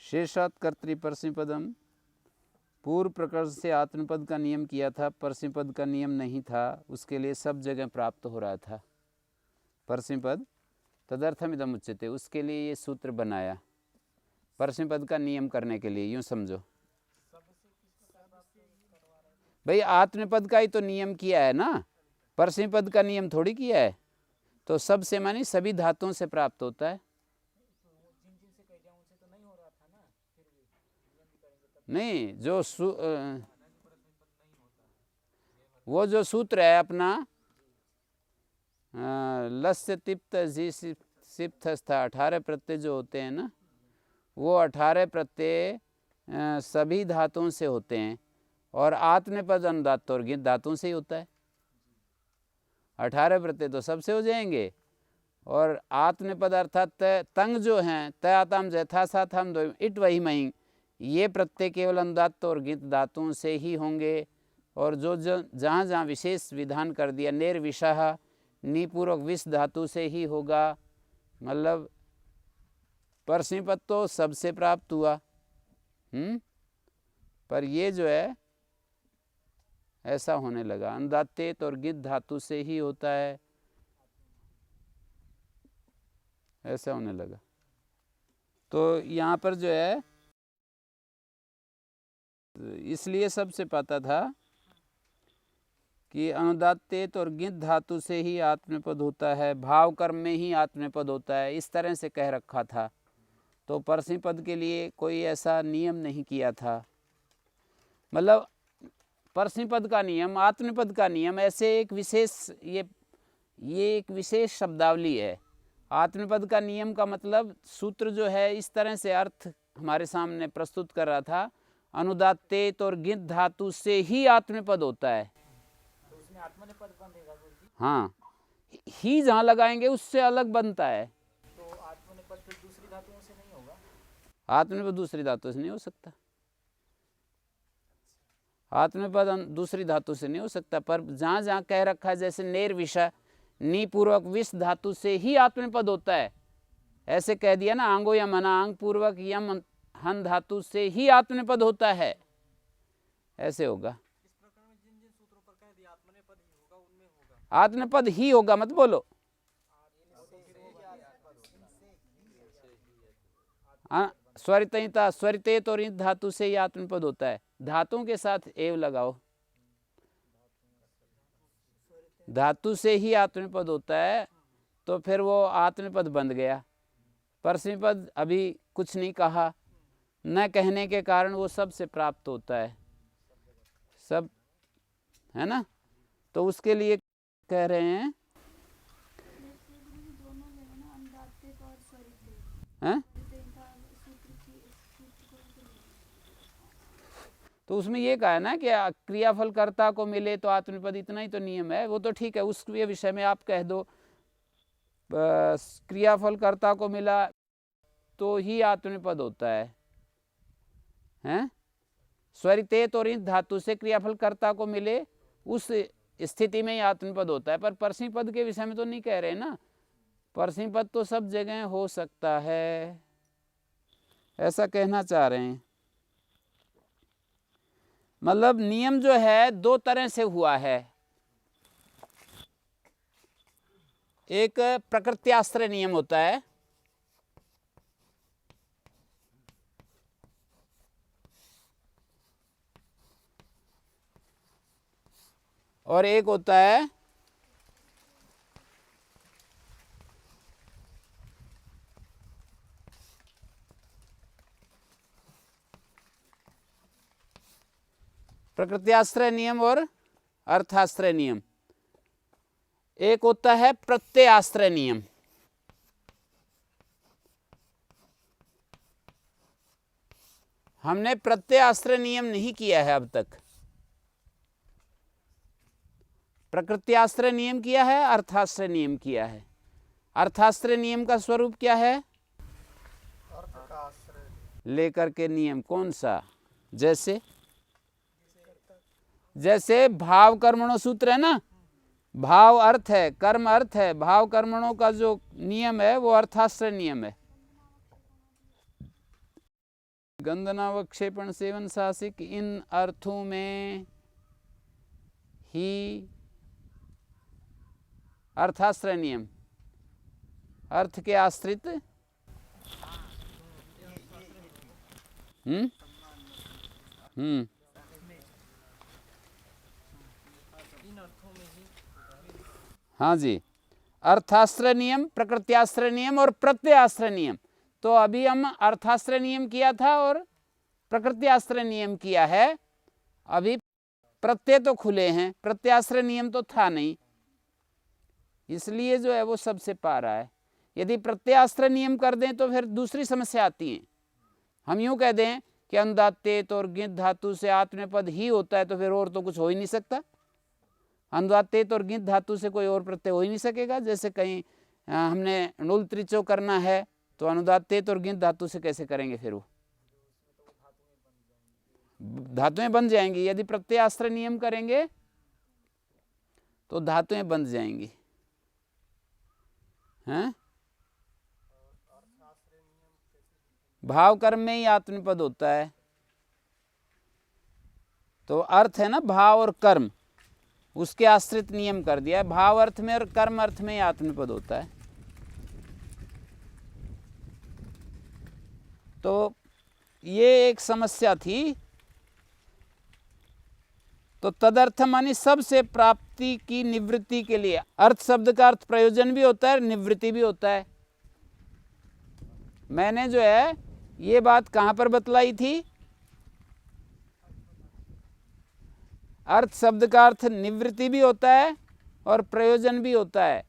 शेषात् कर्तृपरस्मैपदम। पूर्व प्रकरण से आत्मपद का नियम किया था, परस्मैपद का नियम नहीं था, उसके लिए सब जगह प्राप्त हो रहा था परस्मैपद। तदर्थमिदम उच्यते, उसके लिए ये सूत्र बनाया परस्मैपद का नियम करने के लिए। यूँ समझो भाई, आत्मपद का ही तो नियम किया है ना, परस्मैपद का नियम थोड़ी किया है। तो सब से मानी सभी धातुओं से प्राप्त होता है। नहीं, जो वो जो सूत्र है अपना लस्य तिप्त जी सिप्तस्था, 18 प्रत्यय जो होते हैं ना, वो 18 प्रत्यय सभी धातुओं से होते हैं, और आत्मपद अनुदात्त और गित धातुओं से ही होता है। 18 प्रत्यय तो सबसे हो जाएंगे, और आत्मपद अर्थात तंग जो हैं, तयाताम जैथासाथाम द्वयम इट वही मई, ये प्रत्यय केवल अनुदात्त और गित धातुओं से ही होंगे। और जो जहाँ जहाँ विशेष विधान कर दिया, निर्विषः निपूर्वक विष धातु से ही होगा। मतलब परस्मैपद तो सबसे प्राप्त हुआ, पर ये जो है ऐसा होने लगा, अनुदात्तेत और गित धातु से ही होता है, ऐसा होने लगा। तो यहाँ पर जो है, इसलिए सबसे पता था कि अनुदात्तेत और गित धातु से ही आत्मपद होता है, भाव कर्म में ही आत्मपद होता है, इस तरह से कह रखा था। तो परस्मैपद के लिए कोई ऐसा नियम नहीं किया था। मतलब परस्मैपद का नियम, आत्मपद का नियम, ऐसे एक विशेष ये एक विशेष शब्दावली है। आत्मपद का नियम का मतलब सूत्र जो है इस तरह से अर्थ हमारे सामने प्रस्तुत कर रहा था, अनुदात्तेत और गित धातु से ही आत्मपद होता है। तो उसमें आत्मनेपद बनेगा गुरुजी? हाँ, ही जहाँ लगाएंगे उससे अलग बनता है। तो आत्मनेपद फिर दूसरी धातुओं से नहीं होगा? आत्मनेपद दूसरी धातु से नहीं हो सकता, आत्मनेपद दूसरी धातु से नहीं हो सकता। पर जहाँ जहाँ कह रखा है, जैसे निर्विषः निपूर्वक विष धातु से ही आत्मनेपद होता है, ऐसे कह दिया ना, आंगो या मना आंग पूर्वक यम हन धातु से ही आत्मनेपद होता है, ऐसे होगा। इस प्रकार में जिन जिन सूत्रों पर कह दिया आत्मनेपद ही होगा, उनमें होगा आत्मनेपद ही होगा, मत बोलो। स्वरितयिता, स्वरितेत और ईत धातु से ही आत्मनेपद होता है। धातुओं के साथ एव लगाओ, धातु से ही आत्मनेपद होता है, तो फिर वो आत्मनेपद बन गया। परस्मैपद अभी कुछ नहीं कहा, न कहने के कारण वो सब से प्राप्त होता है, सब है ना। तो उसके लिए कह रहे हैं, हैं? तो उसमें ये कहा है ना कि क्रियाफल कर्ता को मिले तो आत्मनेपद, इतना ही तो नियम है। वो तो ठीक है, उस विषय में आप कह दो क्रियाफल कर्ता को मिला तो ही आत्मनेपद होता है, हैं? स्वरितेत और ईत धातु से क्रियाफल कर्ता को मिले, उस स्थिति में ही आत्मनेपद होता है। पर परस्मैपद के विषय में तो नहीं कह रहे ना, परस्मैपद तो सब जगह हो सकता है, ऐसा कहना चाह रहे हैं। मतलब नियम जो है दो तरह से हुआ है, एक प्रकृत्याश्रय नियम होता है, और एक होता है प्रकृत्याश्रय नियम और अर्थाश्रय नियम। एक होता है प्रत्ययाश्रय नियम। हमने प्रत्ययाश्रय नियम नहीं किया है अब तक। प्रकृत्याश्रय नियम किया है, अर्थाश्रय नियम किया है। अर्थाश्रय नियम का स्वरूप क्या है? अर्थ का आश्रय लेकर के नियम कौन सा? जैसे भाव कर्मणों सूत्र है ना, भाव अर्थ है, कर्म अर्थ है, भाव कर्मणों का जो नियम है वो अर्थाश्रय नियम है। गंधनावक्षेपण सेवन सासिक, इन अर्थों में ही अर्थाश्रय नियम, अर्थ के आश्रित हाँ जी, अर्थाश्रय नियम, प्रकृत्याश्रय नियम और प्रत्ययाश्रय नियम। तो अभी हम अर्थाश्रय नियम किया था और प्रकृत्याश्रय नियम किया है। अभी प्रत्यय तो खुले हैं, प्रत्याश्रय नियम तो था नहीं, इसलिए जो है वो सबसे पा रहा है। यदि प्रत्याश्रय नियम कर दें तो फिर दूसरी समस्या आती है। हम यूं कह दें कि अनुदात्तेत और गित धातु से आत्मनेपद ही होता है, तो फिर और तो कुछ हो ही नहीं सकता। अनुदात्तेत और गित धातु से कोई और प्रत्यय हो ही नहीं सकेगा। जैसे कहीं हमने नुल त्रिचो करना है तो अनुदात्तेत और गित धातु से कैसे करेंगे? फिर वो धातुएं बन जाएंगी। यदि प्रत्ययाश्रय नियम करेंगे तो धातुएं बन जाएंगी। हैं? भाव कर्म में ही आत्मनिपद होता है। तो अर्थ है ना, भाव और कर्म, उसके आश्रित नियम कर दिया है। भाव अर्थ में और कर्म अर्थ में ही आत्मनिपद होता है। तो ये एक समस्या थी। तो तदर्थ मानी सबसे प्राप्ति की निवृत्ति के लिए अर्थ शब्द का अर्थ प्रयोजन भी होता है, निवृत्ति भी होता है। मैंने जो है ये बात कहां पर बतलाई थी? अर्थ शब्द का अर्थ निवृत्ति भी होता है और प्रयोजन भी होता है।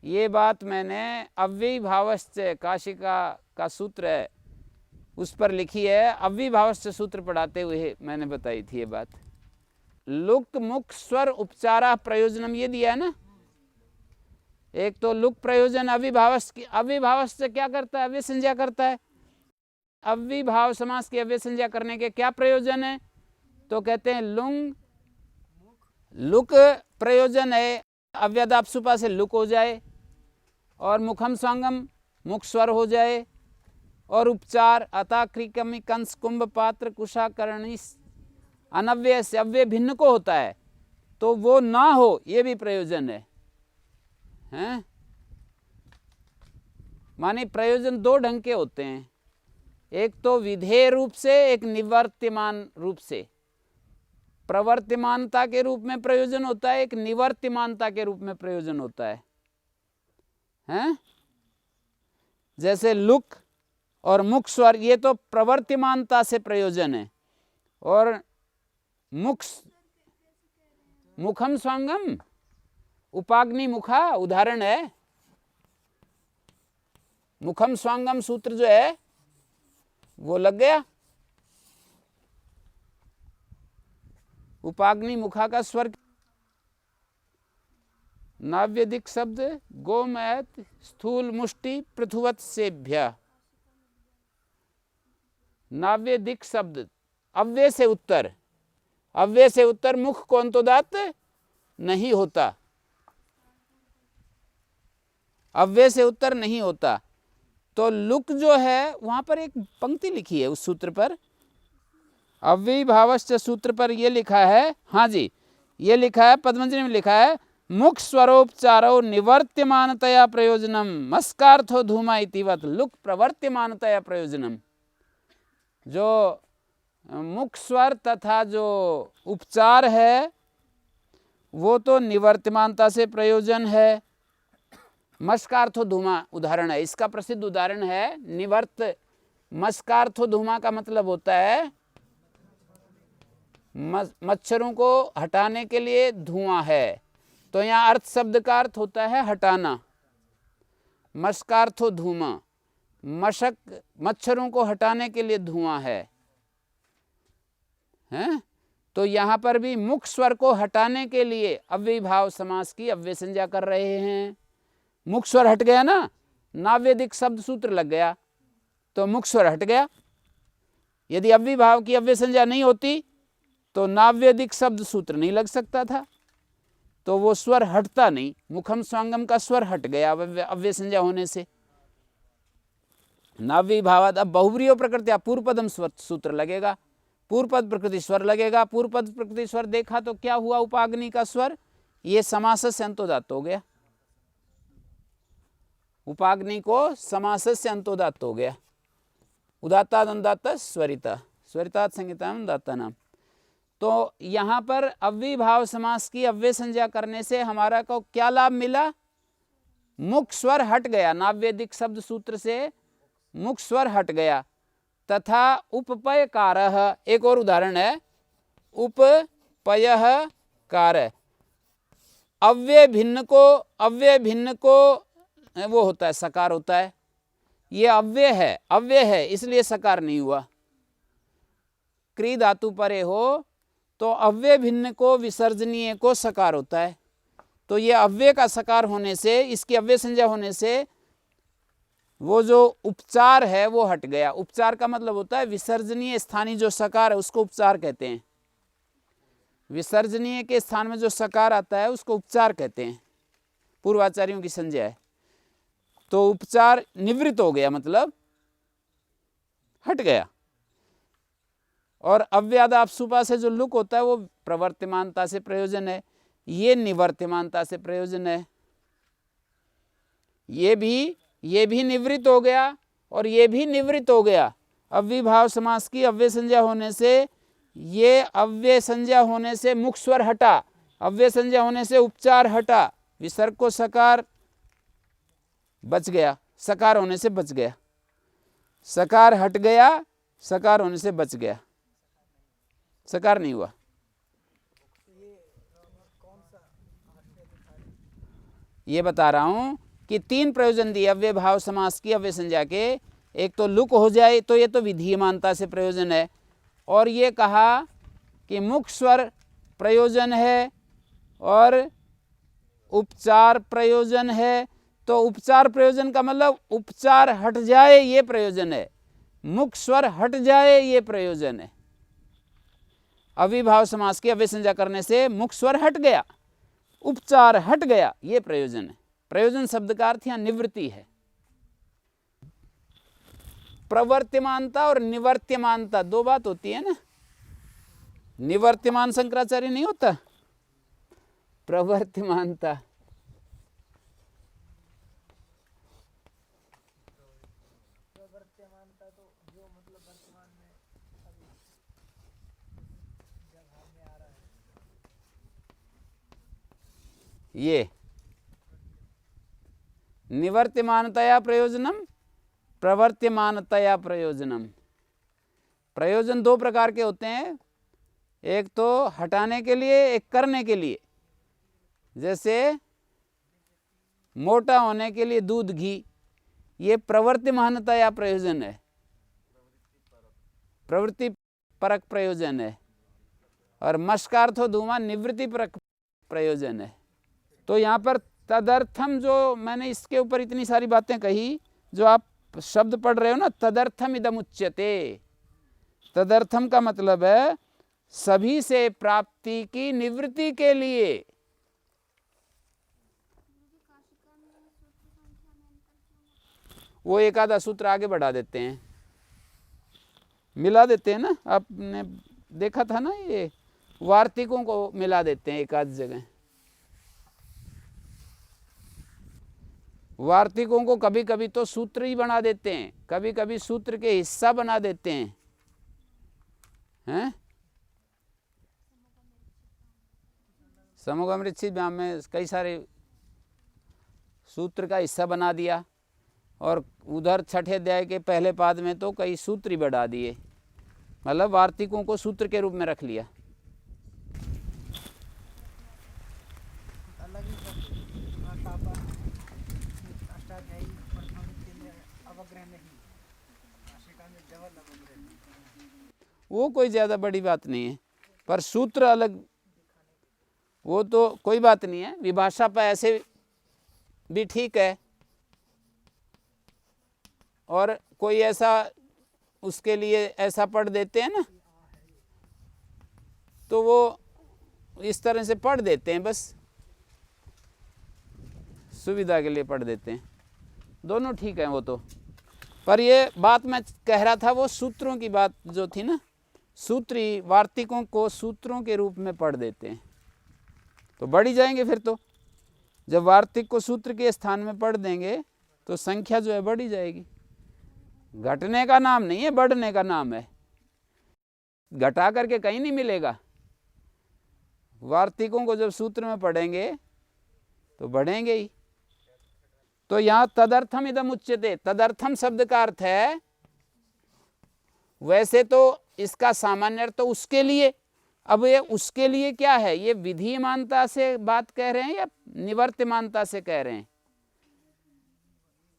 ये बात मैंने अव्ययी भावश्च काशिका का सूत्र है उस पर लिखी है। अव्ययी भावश्च सूत्र पढ़ाते हुए मैंने बताई थी ये बात। लुक मुख स्वर उपचारा प्रयोजनम, ये दिया है ना। एक तो लुक प्रयोजन अविभावश्च क्या करता है? अव्यय संज्ञा करता है। अविभाव समास की अव्यय संज्ञा करने के क्या प्रयोजन है? तो कहते हैं लुंग, लुक प्रयोजन है, अव्यदापसुपा से लुक हो जाए और मुखम स्वांगम मुख स्वर हो जाए, और उपचार अताक्रिकमी कंस कुंभ पात्र कुशाकर्णी अनव्यय से अव्यय भिन्न को होता है, तो वो ना हो, ये भी प्रयोजन है। हैं? माने प्रयोजन दो ढंग के होते हैं, एक तो विधेय रूप से, एक निवर्त्यमान रूप से। प्रवर्त्यमानता के रूप में प्रयोजन होता है, एक निवर्त्यमानता के रूप में प्रयोजन होता है। हैं? जैसे लुक और मुख स्वर, ये तो प्रवर्त्यमानता से प्रयोजन है, और मुखम स्वांगम उपाग्नि मुखा उदाहरण है। मुखम स्वांगम सूत्र जो है वो लग गया। उपाग्नि मुखा का स्वर नाव्यधिक शब्द गोमयत स्थूल मुष्टि पृथुवत सेभ्य। नाव्यधिक शब्द अव्यय से उत्तर, अव्यय से उत्तर मुख को अंतोदात नहीं होता, अव्यय से उत्तर नहीं होता। तो लुक जो है वहां पर एक पंक्ति लिखी है उस सूत्र पर, अव्ययी भावश्च सूत्र पर ये लिखा है। हाँ जी, ये लिखा है, पद्मंजलि में लिखा है, मुख स्वरोपचारो निवर्त्यमानतया प्रयोजनम मस्कार्थो धूमा इतिवत लुक प्रवर्त्यमानतया प्रयोजनम। जो मुख स्वर तथा जो उपचार है वो तो निवर्त्यमानता से प्रयोजन है। मस्कार्थो धूमा उदाहरण है, इसका प्रसिद्ध उदाहरण है निवर्त। मस्कार्थो धूमा का मतलब होता है मच्छरों को हटाने के लिए धुआं है, तो यहाँ अर्थ शब्द का अर्थ होता है हटाना। मस्कार्थो धूमा, मच्छरों को हटाने के लिए धुआं है। हैं? तो यहाँ पर भी मुख स्वर को हटाने के लिए अव्ययीभाव समास की अव्यय संज्ञा कर रहे हैं। मुख स्वर हट गया ना, नाव्यधिक शब्द सूत्र लग गया तो मुख स्वर हट गया। यदि अव्ययीभाव की अव्यय संज्ञा नहीं होती तो नाव्यधिक शब्द सूत्र नहीं लग सकता था, तो वो स्वर हटता नहीं। मुखम स्वांगम का स्वर हट गया अव्यय संज्ञा होने से। नाव्ययीभावाद अब बहुव्रीहि प्रकृति पूर्व पदम स्वर सूत्र लगेगा, पूर्व पद प्रकृति स्वर लगेगा। पूर्व पद प्रकृति स्वर देखा तो क्या हुआ, उपाग्नि का स्वर ये समास से अंतोदात्त हो गया। उपाग्नि को समास से अंतोदात्त हो गया। उदात्ताद अनुदात्त स्वरिता, स्वरिताद संहिता अनुदात्ता नाम। तो यहाँ पर अव्ययीभाव समास की अव्यय संज्ञा करने से हमारा को क्या लाभ मिला, मुख स्वर हट गया। नाव्यधिक शब्द सूत्र से मुख स्वर हट गया। तथा उपपय कारः, एक और उदाहरण है, उपपयः कारः। अव्यय भिन्न को वो होता है, सकार होता है। ये अव्यय है इसलिए सकार नहीं हुआ। क्री धातु परे हो तो अव्यय भिन्न को विसर्जनीय को सकार होता है। तो ये अव्यय का सकार होने से, इसकी अव्यय संज्ञा होने से वो जो उपचार है वो हट गया। उपचार का मतलब होता है विसर्जनीय स्थानीय जो सकार है उसको उपचार कहते हैं। विसर्जनीय के स्थान में जो सकार आता है उसको उपचार कहते हैं, पूर्वाचार्यों की संज्ञा है। तो उपचार निवृत्त हो गया, मतलब हट गया। और अव्यादापसुपा से जो लुक होता है वो प्रवर्तमानता से प्रयोजन है, ये निवर्तमानता से प्रयोजन है। ये भी निवृत्त हो गया और ये भी निवृत्त हो गया। अव्ययीभाव समास की अव्यय संज्ञा होने से, ये अव्यय संज्ञा होने से मुख स्वर हटा, अव्यय संज्ञा होने से उपचार हटा, विसर्ग को सकार बच गया, सकार होने से बच गया। सकार हट गया, सकार होने से बच गया, सकार नहीं हुआ। ये बता रहा हूं कि 3 प्रयोजन दिए अव्ययीभाव समास की अव्यय संज्ञा के। एक तो लुक हो जाए तो ये तो विधीयमानता से प्रयोजन है, और ये कहा कि मुख स्वर प्रयोजन है और उपचार प्रयोजन है। तो उपचार प्रयोजन का मतलब उपचार हट जाए ये प्रयोजन है, मुख स्वर हट जाए ये प्रयोजन है। अव्ययीभाव समास की अव्यय संज्ञा करने से मुख स्वर हट गया, उपचार हट गया, ये प्रयोजन है। प्रयोजन शब्द का अर्थ यहाँ निवृत्ति है। प्रवर्तमानता और निवर्त्यमानता दो बात होती है ना। निवर्त्यमान शंकराचार्य नहीं होता, प्रवर्तमानता। ये निवर्त्यमानतया प्रयोजनम, प्रवर्त्यमानतया प्रयोजनम। प्रयोजन 2 प्रकार के होते हैं, एक तो हटाने के लिए, एक करने के लिए। जैसे मोटा होने के लिए दूध घी, ये प्रवर्त्यमानतया प्रयोजन है, प्रवृत्ति परक प्रयोजन है। और मस्कार्थो धूमा निवृत्ति परक प्रयोजन है। तो यहाँ पर तदर्थम, जो मैंने इसके ऊपर इतनी सारी बातें कही, जो आप शब्द पढ़ रहे हो ना, तदर्थम इदम उच्यते। तदर्थम का मतलब है सभी से प्राप्ति की निवृत्ति के लिए। वो एक आधा सूत्र आगे बढ़ा देते हैं, मिला देते हैं ना। आपने देखा था ना, ये वार्तिकों को मिला देते हैं एक आध जगह। वार्तिकों को कभी कभी तो सूत्र ही बना देते हैं, कभी कभी सूत्र के हिस्सा बना देते हैं। समोगम ऋषि में कई सारे सूत्र का हिस्सा बना दिया, और उधर छठे अध्याय के पहले पाद में तो कई सूत्र ही बढ़ा दिए, मतलब वार्तिकों को सूत्र के रूप में रख लिया। वो कोई ज़्यादा बड़ी बात नहीं है। पर सूत्र अलग, वो तो कोई बात नहीं है, विभाषा पर ऐसे भी ठीक है। और कोई ऐसा उसके लिए ऐसा पढ़ देते हैं ना, तो वो इस तरह से पढ़ देते हैं, बस सुविधा के लिए पढ़ देते हैं। दोनों ठीक है वो तो। पर ये बात मैं कह रहा था, वो सूत्रों की बात जो थी ना, सूत्री वार्तिकों को सूत्रों के रूप में पढ़ देते हैं, तो बढ़ ही जाएंगे फिर तो। जब वार्तिक को सूत्र के स्थान में पढ़ देंगे तो संख्या जो है बढ़ ही जाएगी। घटने का नाम नहीं है, बढ़ने का नाम है। घटा करके कहीं नहीं मिलेगा। वार्तिकों को जब सूत्र में पढ़ेंगे तो बढ़ेंगे ही। तो यहाँ तदर्थम इदम उच्यते, तदर्थम शब्द का अर्थ है, वैसे तो इसका सामान्य अर्थ तो उसके लिए। अब ये उसके लिए क्या है, ये विधिमानता से बात कह रहे हैं या निवर्तमानता से कह रहे हैं?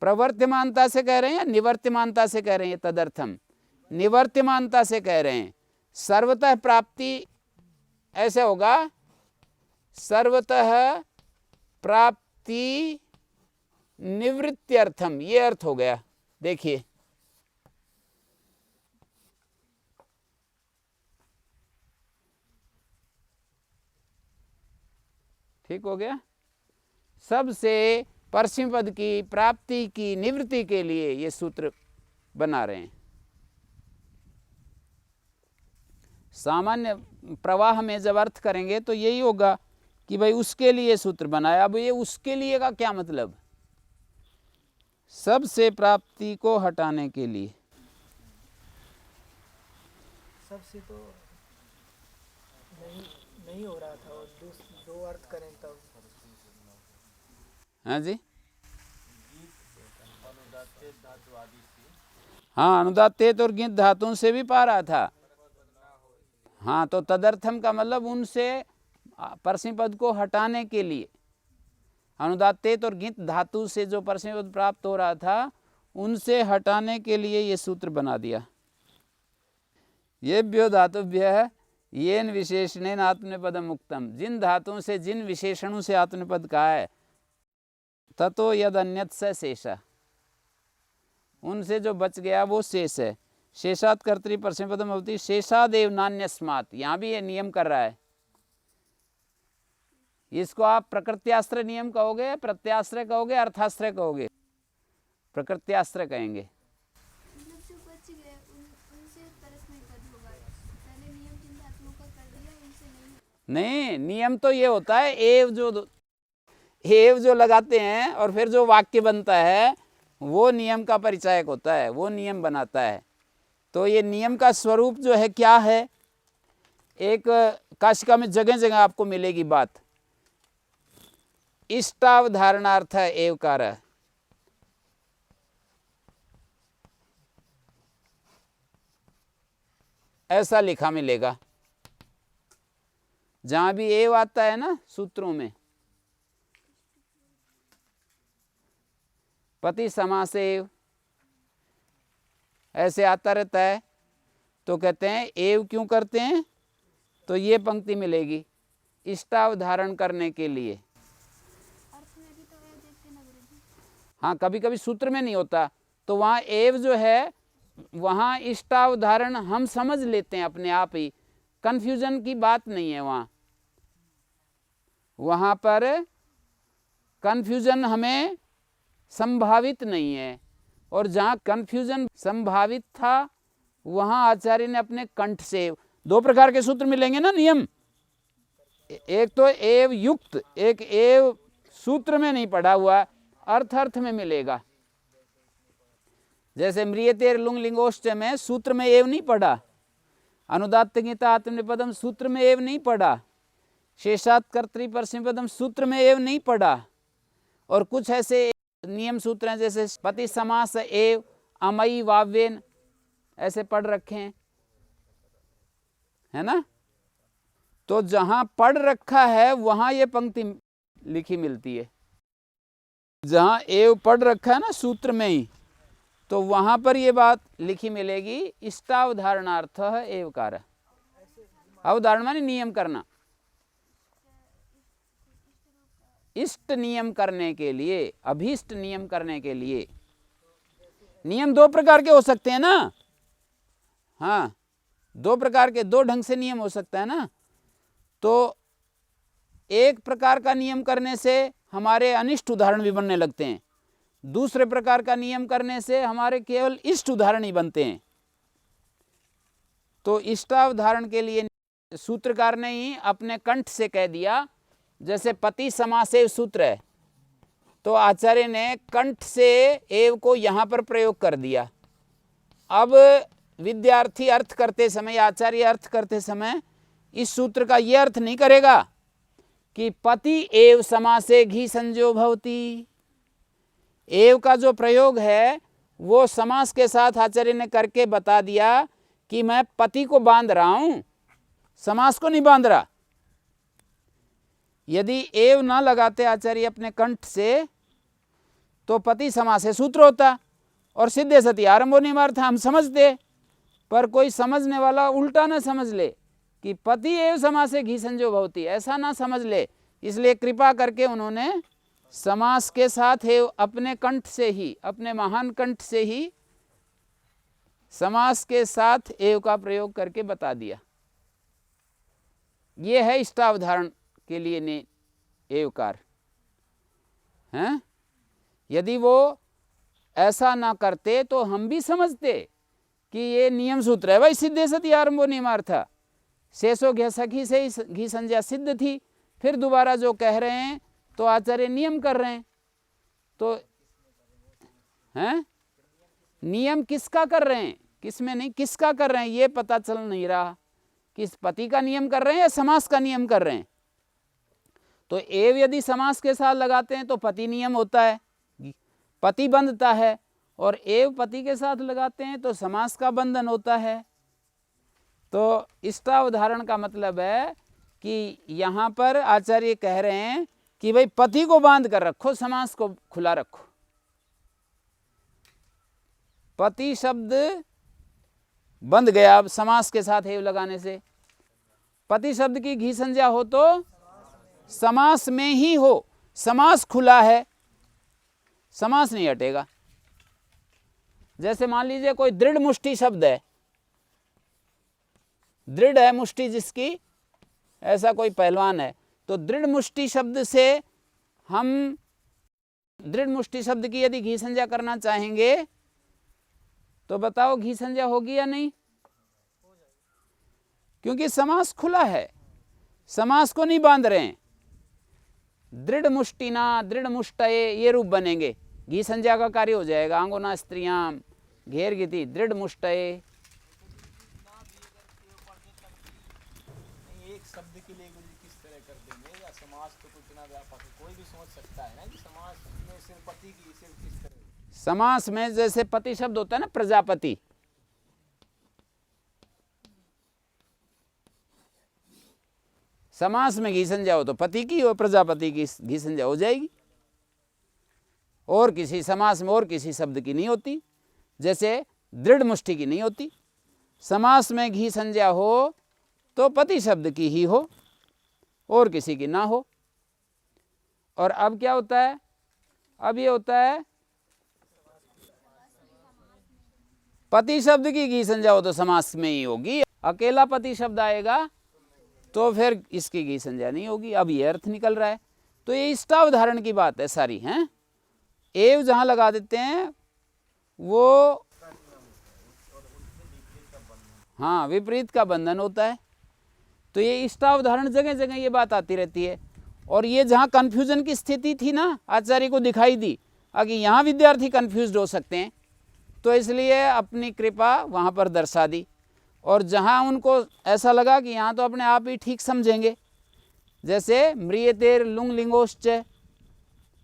प्रवर्तमानता से कह रहे हैं या निवर्तमानता से कह रहे हैं? तदर्थम निवर्तमानता से कह रहे हैं। सर्वतः प्राप्ति ऐसे होगा, सर्वतः प्राप्ति निवृत्त्यर्थम, ये अर्थ हो गया। देखिए ठीक हो गया। सबसे पश्चिम पद की प्राप्ति की निवृत्ति के लिए ये सूत्र बना रहे हैं। सामान्य प्रवाह में जब अर्थ करेंगे तो यही होगा कि भाई उसके लिए सूत्र बनाया। अब ये उसके लिए का क्या मतलब? सबसे प्राप्ति को हटाने के लिए। सबसे तो नहीं हो रहा था, और दो अर्थ करें तब। हाँ जी, हाँ, अनुदात्तेत और गिंत धातुओं से भी पा रहा था। हाँ, तो तदर्थम का मतलब उनसे परस्मै पद को हटाने के लिए। अनुदात्तेत और गिंत धातु से जो परस्मै पद प्राप्त हो रहा था, उनसे हटाने के लिए ये सूत्र बना दिया। येभ्यो धातुभ्यः येन विशेषणेन आत्मनेपदम उक्तम, जिन धातुओं से जिन विशेषणों से आत्मनेपद कहा है, ततो यद अन्यत् स शेषः, उनसे जो बच गया वो शेष है। शेषात् कर्तरि परस्मैपदम भवति शेषादेव नान्यस्मात्, यहाँ भी ये नियम कर रहा है। इसको आप प्रकृत्याश्रय नियम कहोगे, प्रत्याश्रय कहोगे, अर्थाश्रय कहोगे? प्रकृत्याश्रय कहेंगे। नहीं, नियम तो ये होता है, एव जो लगाते हैं और फिर जो वाक्य बनता है वो नियम का परिचायक होता है, वो नियम बनाता है। तो ये नियम का स्वरूप जो है क्या है, एक काशिका में जगह जगह आपको मिलेगी बात। इष्टावधारणार्थ एवकार, ऐसा लिखा मिलेगा। जहां भी एव आता है ना सूत्रों में, पति समास एव ऐसे आता रहता है, तो कहते हैं एव क्यों करते हैं? तो ये पंक्ति मिलेगी इष्टावधारण करने के लिए। हाँ, कभी कभी सूत्र में नहीं होता, तो वहाँ एव जो है, वहाँ इष्टावधारण हम समझ लेते हैं अपने आप ही, कन्फ्यूजन की बात नहीं है वहाँ। वहाँ पर कन्फ्यूजन हमें संभावित नहीं है, और जहाँ कन्फ्यूजन संभावित था वहाँ आचार्य ने अपने कंठ से, दो प्रकार के सूत्र मिलेंगे ना नियम, एक तो एव युक्त, एक एव सूत्र में नहीं पढ़ा हुआ, अर्थ अर्थ में मिलेगा। जैसे म्रियते लुंग लिंगोष्ठ में सूत्र में एव नहीं पढ़ा, अनुदात्त गीता आत्मनेपदम सूत्र में एव नहीं पढ़ा, शेषात् कर्तरि परस्मैपदम सूत्र में एव नहीं पढ़ा, और कुछ ऐसे नियम सूत्र हैं जैसे पति समास एव अमयी वाव्येन ऐसे पढ़ रखे हैं, है ना। तो जहां पढ़ रखा है वहां ये पंक्ति लिखी मिलती है। जहां एव पढ़ रखा है ना सूत्र में ही, तो वहां पर ये बात लिखी मिलेगी इष्टावधारणार्थ एवकार। अवधारण माने नियम करना। इष्ट नियम करने के लिए, अभीष्ट नियम करने के लिए। नियम दो प्रकार के हो सकते हैं ना, हाँ, दो प्रकार के, दो ढंग से नियम हो सकता है ना। तो एक प्रकार का नियम करने से हमारे अनिष्ट उदाहरण भी बनने लगते हैं, दूसरे प्रकार का नियम करने से हमारे केवल इष्ट उदाहरण ही बनते हैं। तो इष्टावधारण के लिए सूत्रकार ने ही अपने कंठ से कह दिया, जैसे पति समासेव सूत्र है, तो आचार्य ने कंठ से एव को यहाँ पर प्रयोग कर दिया। अब विद्यार्थी अर्थ करते समय, आचार्य अर्थ करते समय इस सूत्र का यह अर्थ नहीं करेगा कि पति एव समासे घी संजो भवति। एव का जो प्रयोग है वो समास के साथ आचार्य ने करके बता दिया कि मैं पति को बांध रहा हूं, समास को नहीं बांध रहा। यदि एव ना लगाते आचार्य अपने कंठ से तो पति समास सूत्र होता और सिद्धे सती आरंभो नियमार्थ हम समझते। पर कोई समझने वाला उल्टा ना समझ ले कि पति एव समासे घी संजो भवति, ऐसा ना समझ ले। इसलिए कृपा करके उन्होंने समास के साथ एव अपने कंठ से ही, अपने महान कंठ से ही समास के साथ एव का प्रयोग करके बता दिया। ये है इष्टावधारण के लिए ने एवकार हैं। यदि वो ऐसा ना करते तो हम भी समझते कि ये नियम सूत्र है भाई, सिद्धे सती आरंभो नियमार्थ, शेषो घ सखी से ही घी संज्ञा सिद्ध थी। फिर दोबारा जो कह रहे हैं तो आचार्य नियम कर रहे हैं। तो हैं नियम किसका कर रहे हैं, किसमें नहीं, किसका कर रहे हैं ये पता चल नहीं रहा। किस पति का नियम कर रहे हैं या समास का नियम कर रहे हैं। तो एव यदि समास के साथ लगाते हैं तो पति नियम होता है, पति बंधता है, और एव पति के साथ लगाते हैं तो समास का बंधन होता है। तो इष्टावधारण का मतलब है कि यहाँ पर आचार्य कह रहे हैं कि भाई पति को बांध कर रखो, समास को खुला रखो। पति शब्द बंध गया अब समास के साथ एव लगाने से। पति शब्द की घी संज्ञा हो तो समास में ही हो, समास खुला है, समास नहीं हटेगा। जैसे मान लीजिए कोई दृढ़ मुष्टि शब्द है, दृढ़ है मुष्टि जिसकी, ऐसा कोई पहलवान है, तो दृढ़ मुष्टि शब्द से हम दृढ़ मुष्टि शब्द की यदि घी संज्ञा करना चाहेंगे तो बताओ घी संज्ञा होगी या नहीं? क्योंकि समास खुला है, समास को नहीं बांध रहे हैं। दृढ़ मुष्टिना, दृढ़ मुष्टये ये रूप बनेंगे, घी संज्ञा का कार्य हो जाएगा। आंगोना स्त्रियाम घेर गिति दृढ़ मुष्टये। एक शब्द के लिए किस तरह कर देंगे, या समास तो कुछ ना व्यापक है, कोई भी सोच सकता है ना कि समास में सिर्फ पति की सिर्फ किस तरह। समास में जैसे पति शब्द होता है ना, प्रजापति, समास में घी संज्ञा हो तो पति की और प्रजापति की घी संज्ञा हो जाएगी, और किसी समास में और किसी शब्द की नहीं होती। जैसे दृढ़ मुष्टि की नहीं होती। समास में घी संज्ञा हो तो पति शब्द की ही हो और किसी की ना हो। और अब क्या होता है, अब ये होता है पति शब्द की घी संज्ञा हो तो समास में ही होगी, अकेला पति शब्द आएगा तो फिर इसकी घी संज्ञा नहीं होगी। अब ये अर्थ निकल रहा है। तो ये इष्टावधारण की बात है सारी हैं। एव जहां लगा देते हैं वो हाँ विपरीत का बंधन होता है। तो ये इष्टावधारण जगह जगह ये बात आती रहती है। और ये जहाँ कन्फ्यूजन की स्थिति थी ना, आचार्य को दिखाई दी कि यहाँ विद्यार्थी कन्फ्यूज्ड हो सकते हैं, तो इसलिए अपनी कृपा वहाँ पर दर्शा दी। और जहाँ उनको ऐसा लगा कि यहाँ तो अपने आप ही ठीक समझेंगे, जैसे म्रियतेर लुंग लिंगोश्च,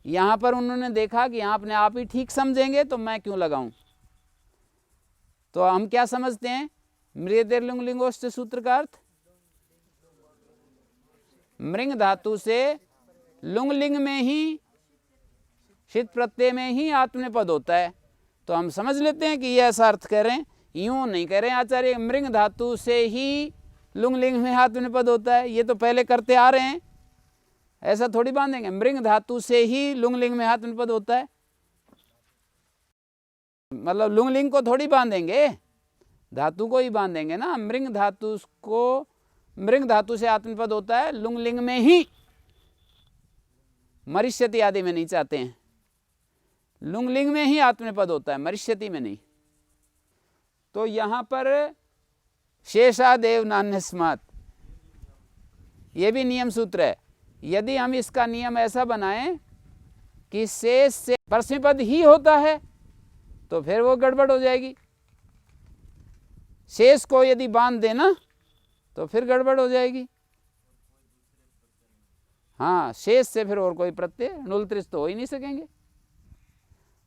यहाँ पर उन्होंने देखा कि यहाँ अपने आप ही ठीक समझेंगे तो मैं क्यों लगाऊं। तो हम क्या समझते हैं म्रियतेर लुंग लिंगोश्च सूत्र का अर्थ? मृंग धातु से लुंग लिंग में ही शीत प्रत्यय में ही आत्मनेपद होता है, तो हम समझ लेते हैं कि ये ऐसा अर्थ कह रहे हैं। यूं नहीं कह रहे हैं आचार्य, मृंग धातु से ही लुंग लिंग में आत्मनेपद होता है, ये तो पहले करते आ रहे हैं, ऐसा थोड़ी बांधेंगे। मृंग धातु से ही लुंग लिंग में आत्मनेपद होता है, मतलब लुंग लिंग को थोड़ी बांधेंगे, धातु को ही बांधेंगे ना। मृंग धातु को, मृंग धातु से आत्मनेपद होता है, लुंग लिंग में ही, मरिष्यति आदि में नहीं चाहते हैं, लुंग लिंग में ही आत्मनेपद होता है, मरिष्यति में नहीं। तो यहां पर शेषादेव नान्यस्मात्, ये भी नियम सूत्र है। यदि हम इसका नियम ऐसा बनाएं कि शेष से परस्मैपद ही होता है तो फिर वो गड़बड़ हो जाएगी। शेष को यदि बांध देना तो फिर गड़बड़ हो जाएगी। हाँ, शेष से फिर और कोई प्रत्यय नुलत्रिस तो हो ही नहीं सकेंगे।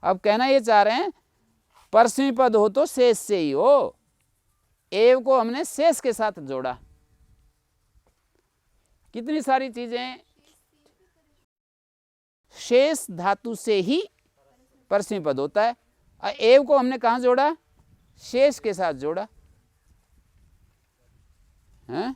अब कहना ये चाह रहे हैं परस्मैपद हो तो शेष से ही हो, एव को हमने शेष के साथ जोड़ा। कितनी सारी चीजें शेष धातु से ही परस्मैपद होता है, और एव को हमने कहाँ जोड़ा? शेष के साथ जोड़ा है।